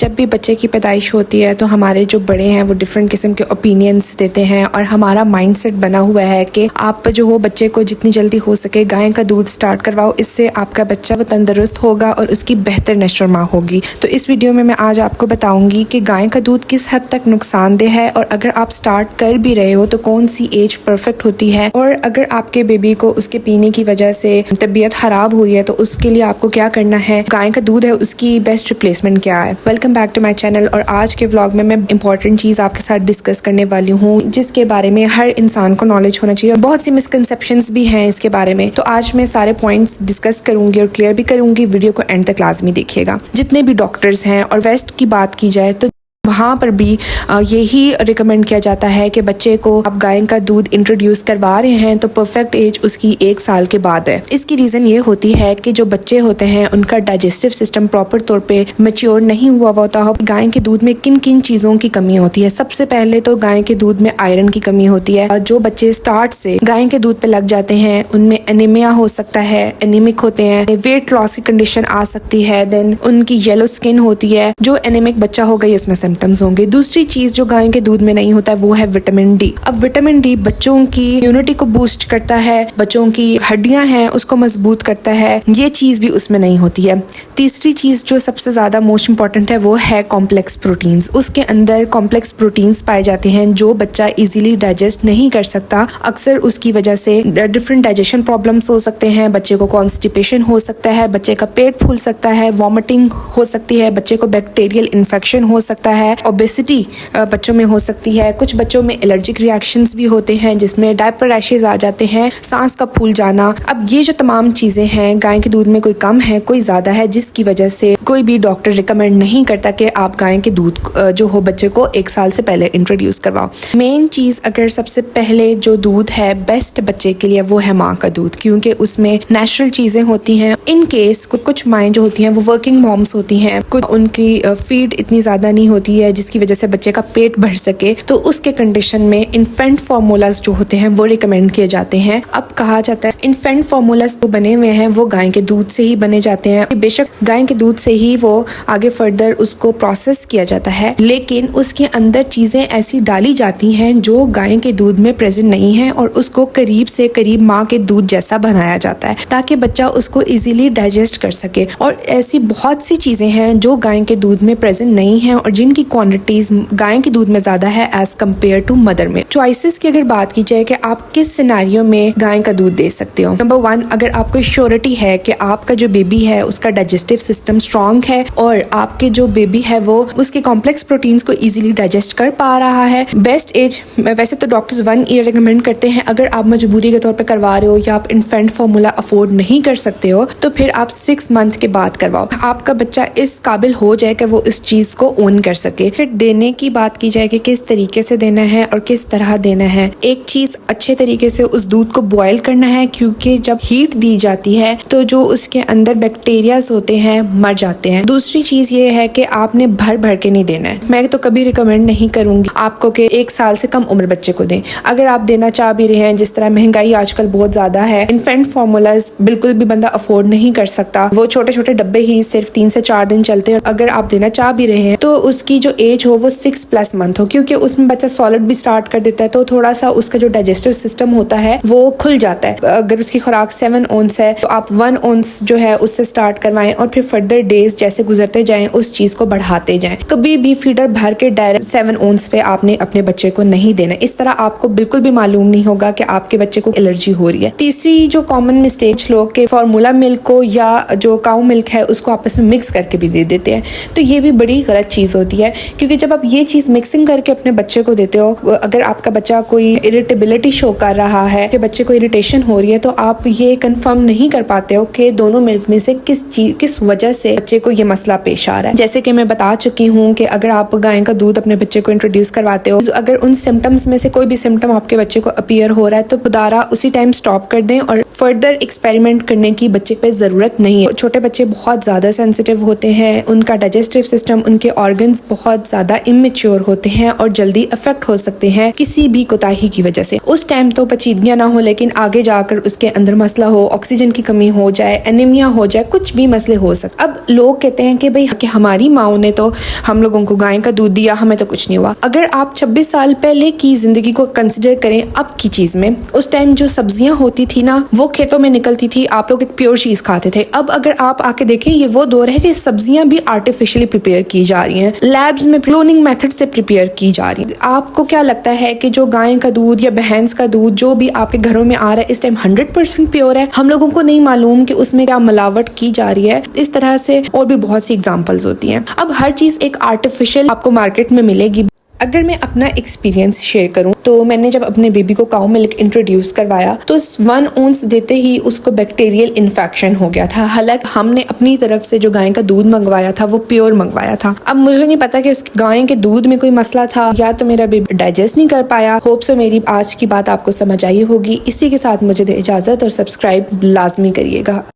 जब भी बच्चे की पैदाइश होती है तो हमारे जो बड़े हैं वो डिफरेंट किस्म के ओपिनियंस देते हैं और हमारा माइंडसेट बना हुआ है कि आप जो हो बच्चे को जितनी जल्दी हो सके गाय का दूध स्टार्ट करवाओ, इससे आपका बच्चा वो तंदुरुस्त होगा और उसकी बेहतर नश्र माँ होगी। तो इस वीडियो में मैं आज आपको बताऊंगी कि गाय का दूध किस हद तक नुकसानदेह है और अगर आप स्टार्ट कर भी रहे हो तो कौन सी एज परफेक्ट होती है, और अगर आपके बेबी को उसके पीने की वजह से तबीयत खराब हो रही है तो उसके लिए आपको क्या करना है, गाय का दूध है उसकी बेस्ट रिप्लेसमेंट क्या है। Welcome back to my channel. और आज के व्लॉग में मैं इंपॉर्टेंट चीज़ आपके साथ डिस्कस करने वाली हूँ जिसके बारे में हर इंसान को नॉलेज होना चाहिए और बहुत सी मिसकंसेप्शंस भी हैं इसके बारे में। तो आज मैं सारे पॉइंट्स डिस्कस करूंगी और क्लियर भी करूंगी। वीडियो को एंड तक लाजमी देखिएगा। जितने भी डॉक्टर्स हैं और वेस्ट की बात की जाए तो वहाँ पर भी यही रिकमेंड किया जाता है कि बच्चे को आप गाय का दूध इंट्रोड्यूस करवा रहे हैं तो परफेक्ट एज उसकी 1 साल के बाद है। इसकी रीज़न ये होती है कि जो बच्चे होते हैं उनका डाइजेस्टिव सिस्टम प्रॉपर तौर पे मैच्योर नहीं हुआ होता हो। गाय के दूध में किन किन चीज़ों की कमी होती है? सबसे पहले तो गाय के दूध में आयरन की कमी होती है। जो बच्चे स्टार्ट से गाय के दूध पे लग जाते हैं उनमें एनीमिया हो सकता है, एनीमिक होते हैं, वेट लॉस की कंडीशन आ सकती है, देन उनकी येलो स्किन होती है। जो एनीमिक बच्चा हो गई उसमें सिम्टम्स होंगे। दूसरी चीज जो गाय के दूध में नहीं होता है वो है विटामिन डी। अब विटामिन डी बच्चों की इम्यूनिटी को बूस्ट करता है, बच्चों की हड्डियां हैं उसको मजबूत करता है, ये चीज भी उसमें नहीं होती है। तीसरी चीज जो सबसे ज्यादा मोस्ट इंपॉर्टेंट है वो है कॉम्प्लेक्स प्रोटीन्स। उसके अंदर कॉम्प्लेक्स प्रोटीन्स पाए जाते हैं जो बच्चा इजीली डाइजेस्ट नहीं कर सकता। अक्सर उसकी वजह से डिफरेंट डाइजेशन प्रॉब्लम्स हो सकते हैं, बच्चे को कॉन्स्टिपेशन हो सकता है, बच्चे का पेट फूल सकता है, वॉमिटिंग हो सकती है, बच्चे को बैक्टीरियल इन्फेक्शन हो सकता है, ओबेसिटी बच्चों में हो सकती है। कुछ बच्चों में एलर्जिक रिएक्शंस भी होते हैं जिसमें डायपर रैशेज आ जाते हैं, सांस का फूल जाना। अब ये जो तमाम चीजें हैं गाय के दूध में कोई कम है कोई ज्यादा है, जिसकी वजह से कोई भी डॉक्टर रिकमेंड नहीं करता कि आप गाय के दूध जो हो बच्चे को 1 साल से पहले इंट्रोड्यूस करवाओ। मेन चीज अगर सबसे पहले जो दूध है बेस्ट बच्चे के लिए वो है माँ का दूध, क्योंकि उसमें नेचुरल चीजें होती हैं। इन केस कुछ माएँ जो होती हैं वो वर्किंग मॉम्स होती हैं, कुछ उनकी फीड इतनी ज्यादा नहीं होती है जिसकी वजह से बच्चे का पेट भर सके, तो उसके कंडीशन में इन्फेंट फार्मूलाज जो होते हैं वो रिकमेंड किए जाते हैं। अब कहा जाता है इन्फेंट फार्मूलाज जो बने हुए हैं वो गाय के दूध से ही बने जाते हैं। बेशक गाय के दूध से ही वो आगे फर्दर उसको प्रोसेस किया जाता है, लेकिन उसके अंदर चीजें ऐसी डाली जाती हैं जो गाय के दूध में प्रेजेंट नहीं है और उसको करीब से करीब माँ के दूध जैसा बनाया जाता है ताकि बच्चा उसको इजीली डाइजेस्ट कर सके। और ऐसी बहुत सी चीजें हैं जो गाय के दूध में प्रेजेंट नहीं है और जिनकी क्वांटिटीज गाय के दूध में ज्यादा है एज कम्पेयर टू मदर में। चॉइसेस की अगर बात की जाए कि आप किस सिनेरियो में गाय का दूध दे सकते हो, नंबर 1, अगर आपको श्योरिटी है कि आपका जो बेबी है उसका डाइजेस्टिव सिस्टम स्ट्रांग है और आपके जो बेबी है वो उसके कॉम्प्लेक्स प्रोटीन्स को इजीली डाइजेस्ट कर पा रहा है। बेस्ट एज वैसे तो डॉक्टर्स 1 ईयर रिकमेंड करते हैं। अगर आप मजबूरी के तौर पर करवा रहे हो या आप इन्फेंट फार्मूला अफोर्ड नहीं कर सकते हो तो फिर आप 6 मंथ के बाद करवाओ। आपका बच्चा इस काबिल हो जाए कि वो इस चीज को ओन कर सके। फिर देने की बात की जाए कि किस तरीके से देना है और किस तरह देना है। एक चीज अच्छे तरीके से उस दूध को बॉयल करना है, क्योंकि जब हीट दी जाती है तो जो उसके अंदर बैक्टीरियाज होते हैं मर जाते हैं। दूसरी चीज ये है कि आपने भर भर के नहीं देना है। मैं तो कभी रिकमेंड नहीं करूंगी आपको कि 1 साल से कम उम्र बच्चे को दें। अगर आप देना चाह भी रहे हैं, जिस तरह महंगाई आजकल बहुत ज्यादा है, इन्फेंट फार्मूलाज बिल्कुल भी बंदा अफोर्ड नहीं कर सकता। वो छोटे छोटे डब्बे ही सिर्फ 3 से 4 दिन चलते हैं। अगर आप देना चाह भी रहे हैं तो उसकी जो एज हो वो 6+ मंथ हो, क्योंकि उसमें बच्चा सॉलिड भी स्टार्ट कर देता है तो थोड़ा सा उसका जो डाइजेस्टिव सिस्टम होता है वो खुल जाता है। अगर उसकी खुराक 7 ओंस है तो आप 1 ओंस जो है उससे स्टार्ट करवाएं और फिर फर्दर डेज जैसे गुजरते जाएं उस चीज को बढ़ाते जाएं। कभी भी फीडर भर के डायरेक्ट 7 ओंस पे आपने अपने बच्चे को नहीं देना। इस तरह आपको बिल्कुल भी मालूम नहीं होगा कि आपके बच्चे को एलर्जी हो रही है। तीसरी जो कॉमन मिस्टेक लोग के फार्मूला मिल्क को या जो काऊ मिल्क है उसको आपस में मिक्स करके भी दे देते हैं, तो ये भी बड़ी गलत चीज होती है। क्योंकि जब आप ये चीज मिक्सिंग करके अपने बच्चे को देते हो, अगर आपका बच्चा कोई इरिटेबिलिटी शो कर रहा है कि बच्चे को इरिटेशन हो रही है, तो आप ये कंफर्म नहीं कर पाते हो कि दोनों मिल्क में से किस वजह से बच्चे को ये मसला पेश आ रहा है। जैसे कि मैं बता चुकी हूँ कि अगर आप गाय का दूध अपने बच्चे को इंट्रोड्यूस करवाते हो, अगर उन सिम्टम्स में से कोई भी सिम्टम आपके बच्चे को अपीयर हो रहा है तो खुदारा उसी टाइम स्टॉप कर दें और फर्दर एक्सपेरिमेंट करने की बच्चे पे जरूरत नहीं है। छोटे बच्चे बहुत ज्यादा सेंसिटिव होते हैं, उनका डाइजेस्टिव सिस्टम, उनके ऑर्गन्स बहुत ज़्यादा इमेच्योर होते हैं और जल्दी अफेक्ट हो सकते हैं किसी भी कोताही की वजह से। उस टाइम तो पेचीदगियाँ ना हो, लेकिन आगे जाकर उसके अंदर मसला हो, ऑक्सीजन की कमी हो जाए, एनीमिया हो जाए, कुछ भी मसले हो सकते। अब लोग कहते हैं कि भाई कि हमारी माओ ने तो हम लोगों को गाय का दूध दिया, हमें तो कुछ नहीं हुआ। अगर आप 26 साल पहले की जिंदगी को कंसिडर करें अब की चीज में, उस टाइम जो सब्जियां होती थी ना वो खेतों में निकलती थी, आप लोग एक प्योर चीज खाते थे। अब अगर आप आके देखें ये वो दौर है कि सब्जियां भी आर्टिफिशियली प्रिपेयर की जा रही हैं, लैब्स में क्लोनिंग मेथड से प्रिपेयर की जा रही है। आपको क्या लगता है कि जो गाय का दूध या भैंस का दूध जो भी आपके घरों में आ रहा है इस टाइम 100% प्योर है? हम लोगों को नहीं मालूम कि उसमें क्या मिलावट की जा रही है। इस तरह से और भी बहुत सी एग्जांपल्स होती हैं। अब हर चीज एक आर्टिफिशियल आपको मार्केट में मिलेगी। अगर मैं अपना एक्सपीरियंस शेयर करूं तो मैंने जब अपने बेबी को काऊ मिल्क इंट्रोड्यूस करवाया तो 1 ओंस देते ही उसको बैक्टीरियल इन्फेक्शन हो गया था। हालांकि हमने अपनी तरफ से जो गाय का दूध मंगवाया था वो प्योर मंगवाया था। अब मुझे नहीं पता कि उस गाय के दूध में कोई मसला था या तो मेरा बेबी डाइजेस्ट नहीं कर पाया। होप सो मेरी आज की बात आपको समझ आई होगी। इसी के साथ मुझे दे इजाजत और सब्सक्राइब लाजमी करिएगा।